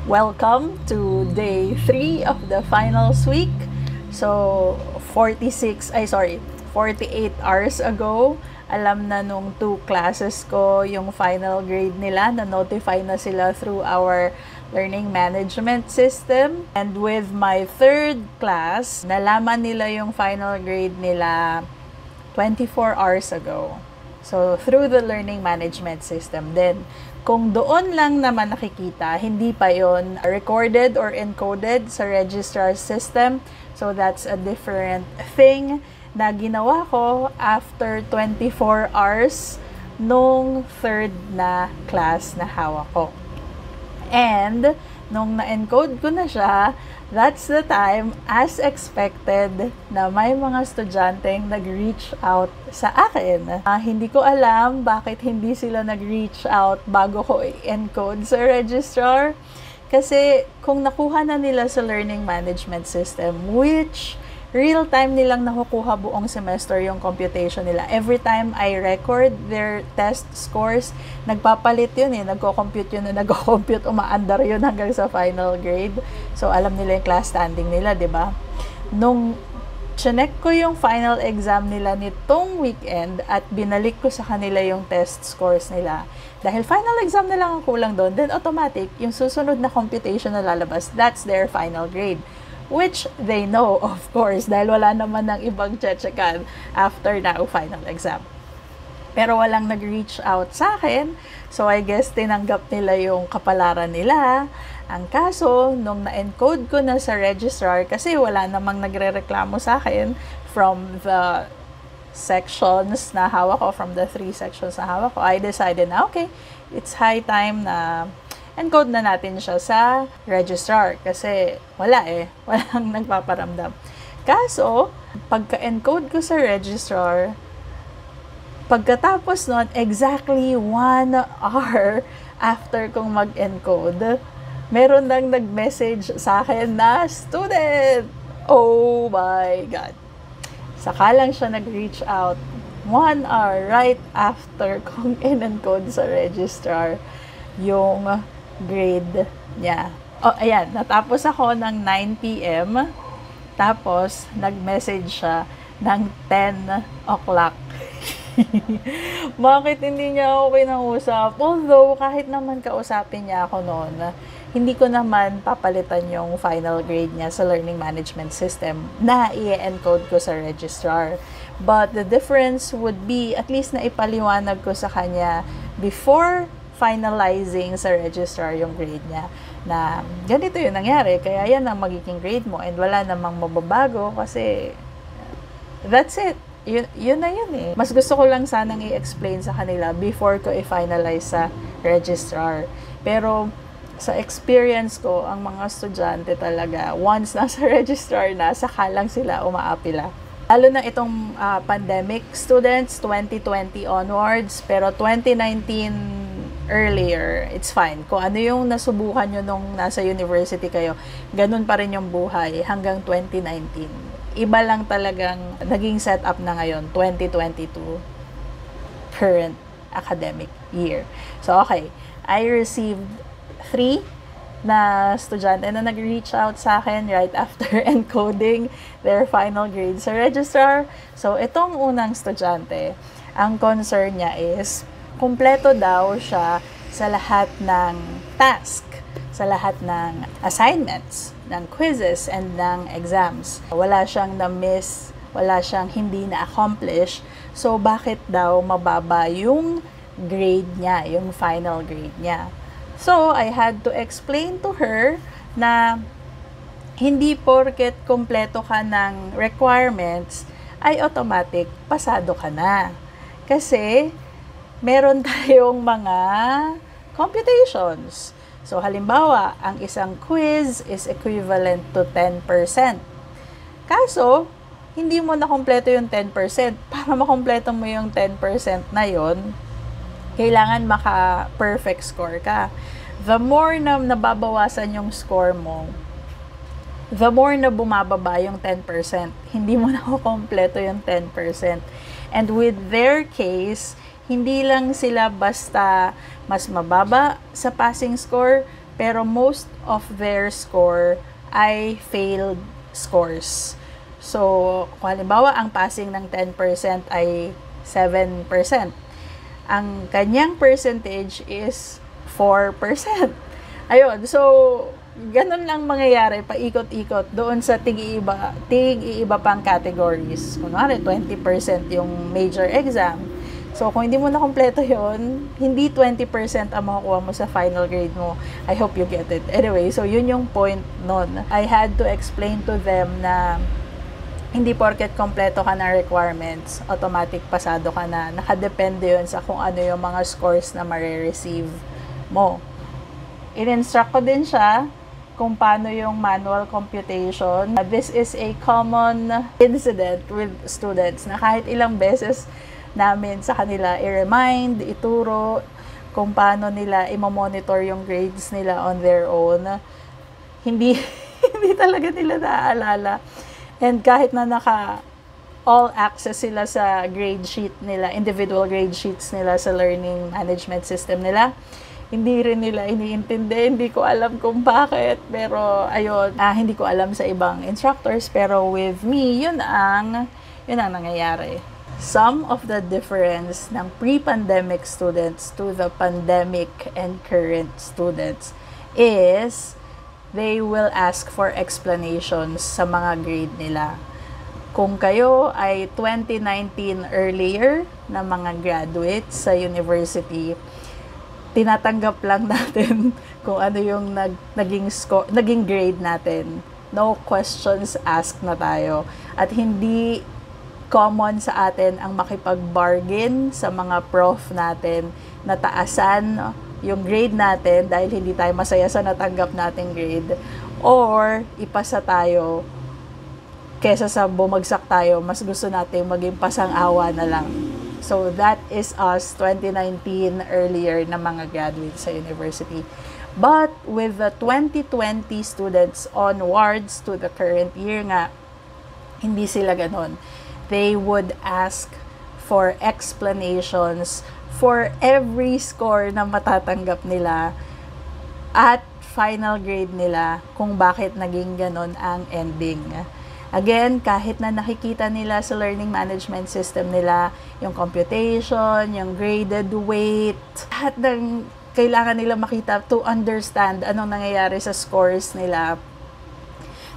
Welcome to day 3 of the finals week. So, 48 hours ago, alam na nung 2 classes ko yung final grade nila. Na-notify na sila through our learning management system. And with my 3rd class, nalaman nila yung final grade nila 24 hours ago. So, through the learning management system. Then, kung doon lang naman nakikita, hindi pa yon recorded or encoded sa registrar system. So, that's a different thing na ginawa ko after 24 hours nung 3rd na class na hawak ko. And, nung na-encode ko na siya, that's the time, as expected, na may mga estudyanteng nag-reach out sa akin. Hindi ko alam bakit hindi sila nag-reach out bago ko i-encode sa registrar. Kasi kung nakuha na nila sa learning management system, which real-time nilang nakukuha buong semester yung computation nila. Every time I record their test scores, nagpapalit yun nagko-compute yun nagko-compute, umaandar yun hanggang sa final grade. So, alam nila yung class standing nila, di ba? Nung chinek ko yung final exam nila nitong weekend at binalik ko sa kanila yung test scores nila, dahil final exam na lang ang kulang doon, then automatic, yung susunod na computation na lalabas, that's their final grade. Which they know, of course, dahil wala naman ng ibang chechekan after na final exam. Pero walang nag-reach out sa akin, so I guess tinanggap nila yung kapalaran nila. Ang kaso, nung na-encode ko na sa registrar, kasi wala namang nagre-reklamo sa akin from the sections na hawak ko, from the 3 sections na hawak ko, I decided na, okay, it's high time na encode na natin siya sa registrar kasi walang nagpaparamdam. Kaso, pagka-encode ko sa registrar, pagkatapos nun, exactly 1 hour after kong mag-encode, meron nang nag-message sa akin na student! Oh my God! Saka lang siya nag-reach out 1 hour right after kong in-encode sa registrar yung grade niya. Ayan, natapos ako ng 9 p.m. Tapos, nag-message siya ng 10 o'clock. Bakit hindi niya ako kinausap? Although, kahit naman kausapin niya ako noon, hindi ko naman papalitan yung final grade niya sa learning management system na i-encode ko sa registrar. But the difference would be, at least na ipaliwanag ko sa kanya before finalizing sa registrar yung grade niya na ganito yung nangyari, kaya yan ang magiging grade mo and wala namang mababago kasi that's it. Yun na yun Mas gusto ko lang sanang i-explain sa kanila before ko i-finalize sa registrar. Pero sa experience ko, ang mga estudyante talaga, once nasa registrar na, saka lang sila umaapila. Lalo na itong pandemic students, 2020 onwards, pero 2019 earlier, it's fine. Kung ano yung nasubukan nyo nung nasa university kayo, ganun pa rin yung buhay hanggang 2019. Iba lang talagang naging setup na ngayon, 2022 current academic year. So, okay. I received 3 na estudyante na nag-reach out sa akin right after encoding their final grade sa registrar. So, itong unang estudyante, ang concern niya is kumpleto daw siya sa lahat ng task, sa lahat ng assignments, ng quizzes, and ng exams. Wala siyang na-miss, wala siyang hindi na-accomplish. So, bakit daw mababa yung grade niya, yung final grade niya? So, I had to explain to her na hindi porket kumpleto ka ng requirements, ay automatic pasado ka na. Kasi, meron tayong mga computations. So, halimbawa, ang isang quiz is equivalent to 10%. Kaso, hindi mo na kompleto yung 10%. Para makompleto mo yung 10% na yon, kailangan maka-perfect score ka. The more na nababawasan yung score mo, the more na bumababa yung 10%. Hindi mo na kompleto yung 10%. And with their case, hindi lang sila basta mas mababa sa passing score, pero most of their score ay failed scores. So, kung halimbawa, ang passing ng 10% ay 7%. Ang kanyang percentage is 4%. Ayun, so, ganun lang mangyayari, paikot-ikot doon sa tig-iiba pang categories. Kunwari, 20% yung major exam. So, kung hindi mo na kompleto yon, hindi 20% ang makukuha mo sa final grade mo. I hope you get it. Anyway, so yun yung point nun. I had to explain to them na hindi porket kompleto ka ng requirements, automatic pasado ka na. Nakadepende yun sa kung ano yung mga scores na marireceive mo. In-instruct ko din siya kung paano yung manual computation. This is a common incident with students na kahit ilang beses namin sa kanila i-remind, ituro kung paano nila i-monitor yung grades nila on their own. Hindi talaga nila naaalala. And kahit na all access sila sa grade sheet nila, individual grade sheets nila sa learning management system nila, hindi rin nila iniintindi. Hindi ko alam kung bakit. Pero, ayun, hindi ko alam sa ibang instructors. Pero with me, yun ang nangyayari. Some of the difference ng pre-pandemic students to the pandemic and current students is they will ask for explanations sa mga grade nila. Kung kayo ay 2019 earlier na mga graduates sa university, tinatanggap lang natin kung ano yung naging grade natin. No questions asked na tayo. At hindi common sa atin ang makipag-bargain sa mga prof natin na taasan yung grade natin dahil hindi tayo masaya sa natanggap nating grade, or ipasa tayo kesa sa bumagsak tayo, mas gusto natin maging pasang-awa na lang. So that is us 2019 earlier na mga graduates sa university. But with the 2020 students onwards to the current year nga, hindi sila ganon. They would ask for explanations for every score na matatanggap nila at final grade nila kung bakit naging ganon ang ending. Again, kahit na nakikita nila sa learning management system nila, yung computation, yung graded weight, lahat ng kailangan nila makita to understand anong nangyayari sa scores nila,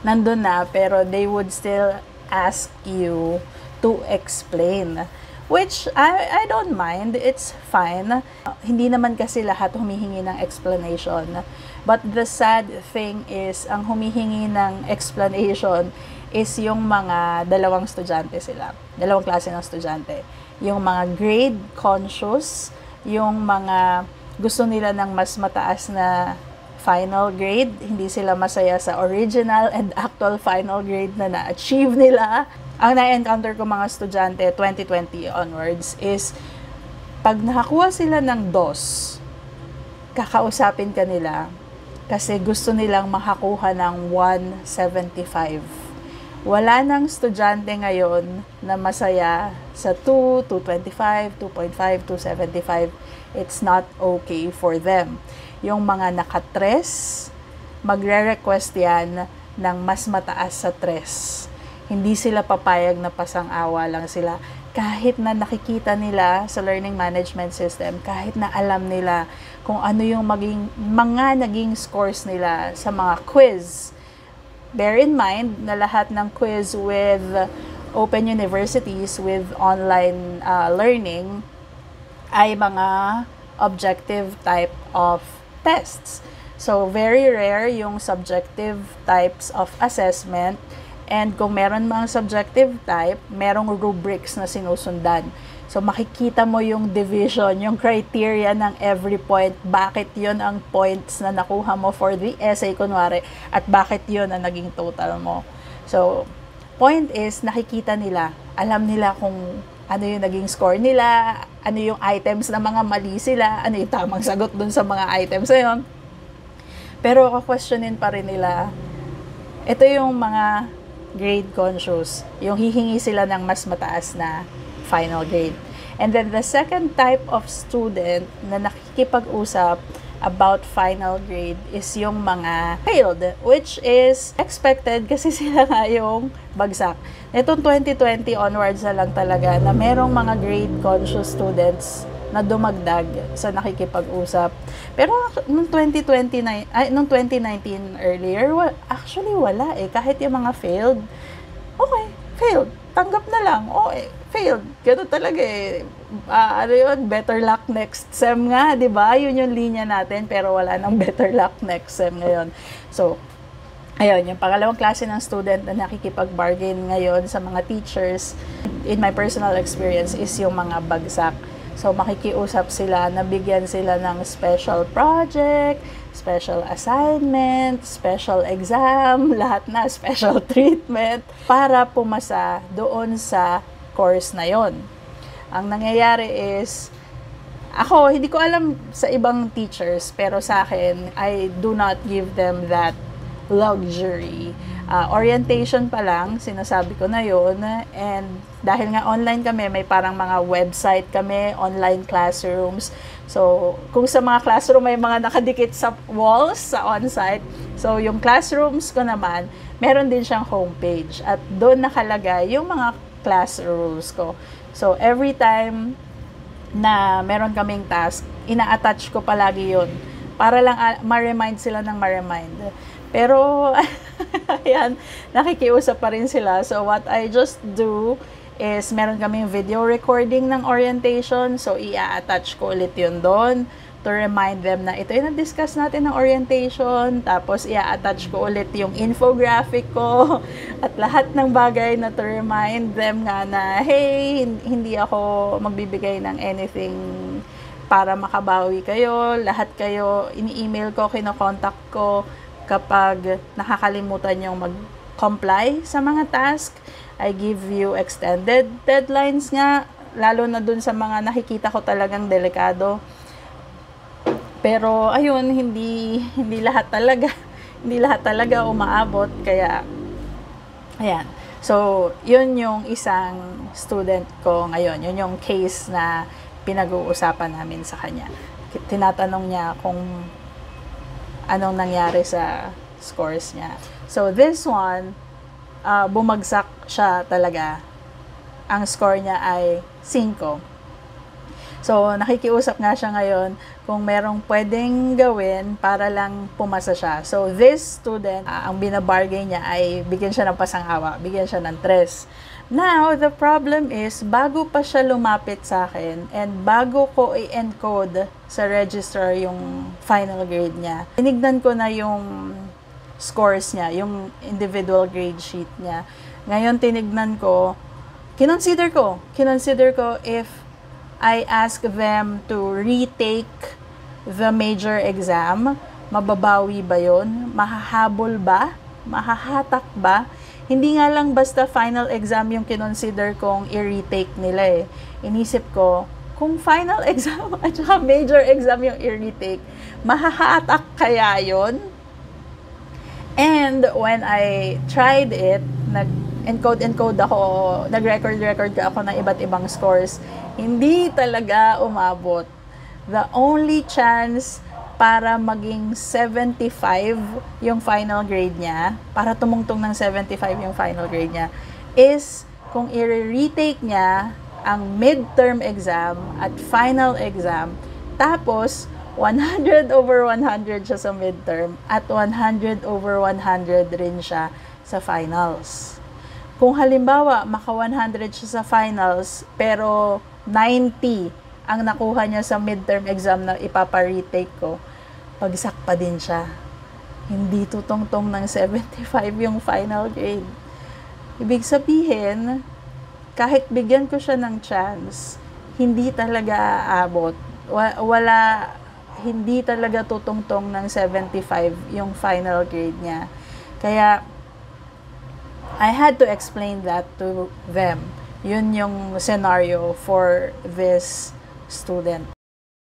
nandun na, pero they would still ask you to explain. Which, I don't mind. It's fine. Hindi naman kasi lahat humihingi ng explanation. But the sad thing is, ang humihingi ng explanation is yung mga dalawang estudyante sila. Dalawang klase ng estudyante. Yung mga grade conscious, yung mga gusto nila ng mas mataas na final grade, hindi sila masaya sa original and actual final grade na na-achieve nila. Ang na-encounter ko mga estudyante 2020 onwards is pag nakakuha sila ng DOS, kakausapin ka nila kasi gusto nilang makakuha ng 175. Wala nang estudyante ngayon na masaya sa 2, 225, 2.5, 275. It's not okay for them. Yung mga naka-tres, magre-request yan ng mas mataas sa tres. Hindi sila papayag na pasang-awa lang sila. Kahit na nakikita nila sa learning management system, kahit na alam nila kung ano yung mga naging scores nila sa mga quiz. Bear in mind na lahat ng quiz with open universities with online learning ay mga objective type of tests. So, very rare yung subjective types of assessment. And kung meron mga subjective type, merong rubrics na sinusundan. So, makikita mo yung division, yung criteria ng every point. Bakit yun ang points na nakuha mo for the essay, kunwari, at bakit yun ang naging total mo. So, point is, nakikita nila, alam nila kung ano yung naging score nila, ano yung items na mga mali sila, ano yung tamang sagot dun sa mga items na yun. Pero, questionin pa rin nila, ito yung mga grade conscious, yung hihingi sila ng mas mataas na final grade. And then the second type of student na nakikipag-usap about final grade is yung mga failed, which is expected kasi sila nga yung bagsak. Itong 2020 onwards na lang talaga na merong mga grade conscious students na dumagdag sa nakikipag-usap. Pero nung 2019 earlier, actually wala eh. Kahit yung mga failed, okay, failed. Tanggap na lang. Okay, failed. Ganun talaga eh. Ano yun? Better luck next sem nga, di ba? Yun yung linya natin, pero wala nang better luck next sem ngayon. So, ayun, yung pangalawang klase ng student na nakikipag-bargain ngayon sa mga teachers, in my personal experience, is yung mga bagsak. So, makikiusap sila, nabigyan sila ng special project, special assignment, special exam, lahat na, special treatment, para pumasa doon sa course na yon. Ang nangyayari is, ako, hindi ko alam sa ibang teachers, pero sa akin, I do not give them that luxury. Orientation pa lang, sinasabi ko na yun, and dahil nga online kami, may parang mga website kami, online classrooms. So, kung sa mga classroom may mga nakadikit sa walls, sa on-site, so yung classrooms ko naman, meron din siyang homepage, at doon nakalagay yung mga class rules ko. So, every time na meron kaming task, ina-attach ko palagi yun, para lang ma-remind sila ng ma-remind. Pero, ayan, nakikiusap pa rin sila. So, what I just do is, meron kaming video recording ng orientation. So, i-attach ko ulit yun doon to remind them na ito yung na-discuss natin ng orientation. Tapos, i-attach ko ulit yung infographic ko at lahat ng bagay na to remind them nga na, hey, hindi ako magbibigay ng anything para makabawi kayo. Lahat kayo, ini-email ko, kino-contact ko kapag nakakalimutan yung mag-comply sa mga task. I give you extended deadlines nga, lalo na dun sa mga nakikita ko talagang delikado. Pero ayun, hindi lahat talaga umaabot, kaya ayan. So, yun yung isang student ko ngayon. Yun yung case na pinag-uusapan namin sa kanya. Tinatanong niya kung anong nangyari sa scores niya. So, this one, bumagsak siya talaga. Ang score niya ay 5. So, nakikiusap nga siya ngayon kung merong pwedeng gawin para lang pumasa siya. So, this student, ang binabargain niya ay bigyan siya ng pasang-awa, bigyan siya ng 3. Now, the problem is, bago pa siya lumapit sa akin and bago ko i-encode sa register yung final grade niya, tinignan ko na yung scores niya, yung individual grade sheet niya. Ngayon, tinignan ko, kinonsider ko if I ask them to retake the major exam, mababawi ba yun? Mahahabol ba? Mahahatak ba? Hindi nga lang basta final exam yung kinonsider kong i-retake nila eh. Inisip ko, kung final exam at saka major exam yung i-retake, mahahatak kaya yun? And when I tried it, nag-encode ako, nag-record ako ng iba't ibang scores, hindi talaga umabot. The only chance para maging 75 yung final grade niya, para tumungtong ng 75 yung final grade niya, is kung i-retake niya ang midterm exam at final exam, tapos 100 over 100 siya sa midterm at 100 over 100 rin siya sa finals. Kung halimbawa, maka 100 siya sa finals, pero 90 ang nakuha niya sa midterm exam na ipapa-retake ko, pagsak pa din siya. Hindi tutungtong ng 75 yung final grade. Ibig sabihin, kahit bigyan ko siya ng chance, hindi talaga aabot. Hindi talaga tutungtong ng 75 yung final grade niya. Kaya, I had to explain that to them. Yun yung scenario for this student.